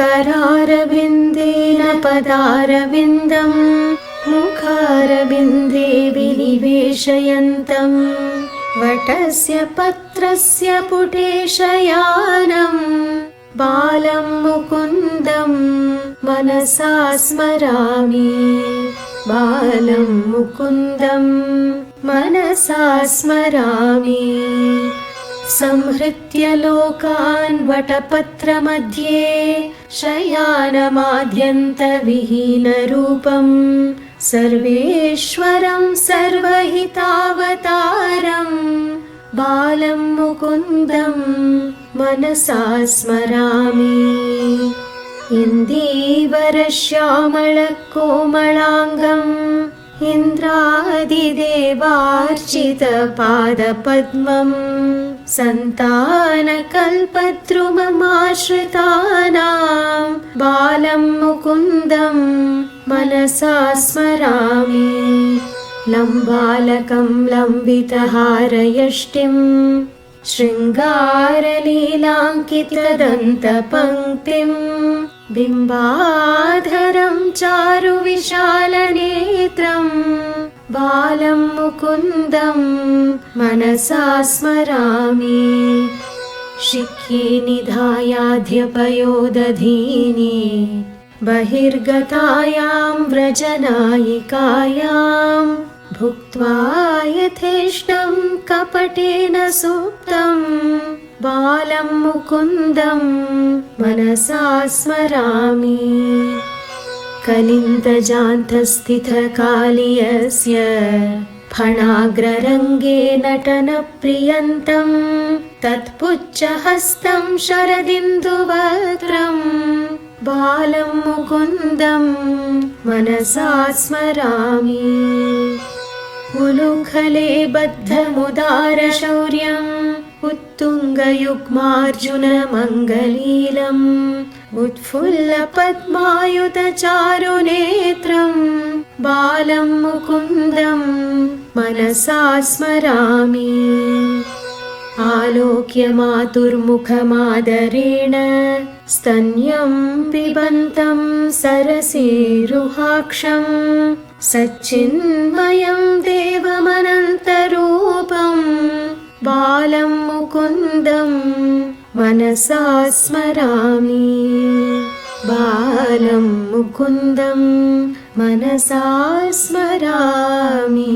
करारविन्देन पदारविन्दं मुखारविन्दे विनिवेशयन्तं वटस्य पत्रस्य पुटे शयानं बालं मुकुन्दं मनसा स्मरामि बालं मुकुन्दं मनसा स्मरामि संहृत्य लोकान् वटपत्रमध्ये शयानमाद्यन्तविहीनरूपं सर्वेश्वरं सर्वहितावतारं बालं मुकुन्दं मनसा स्मरामि इन्दीवरश्यामलकोमलाङ्गम् इन्द्रादिदेवार्चितपादपद्मं सन्तानकल्पद्रुममाश्रितानां बालं मुकुन्दं मनसा स्मरामि लम्बालकं लम्बितहारयष्टिं शृङ्गारलीलाङ्कितदन्तपङ्क्तिं बिम्बाधरं चारुविशालनेत्रं बालं मुकुन्दं मनसा स्मरामि शिख्ये निधायाध्यपयोदधीनि बहिर्गतायां व्रजनायिकायां भुक्त्वा यथेष्टं कपटेन सुप्तं बालं मुकुन्दं मनसा स्मरामि कलिन्दजान्तस्थितकालियस्य फणाग्ररङ्गे नटनप्रियन्तं तत्पुच्छहस्तं शरदिन्दुवक्त्रं बालं मुकुन्दं मनसा स्मरामि उलुखले बद्धमुदारशौर्यम् उत्तुङ्गयुग्मार्जुनमङ्गलीलम् उत्फुल्लपद्मायुतचारुनेत्रं बालं मुकुन्दं मनसा स्मरामि आलोक्य मातुर्मुखमादरेण स्तन्यं पिबन्तं सरसीरुहाक्षं सच्चिन्मयं देवमनन्तरूपं बालं मुकुन्दं मनसा स्मरामि बालं मुकुन्दं मनसा स्मरामि।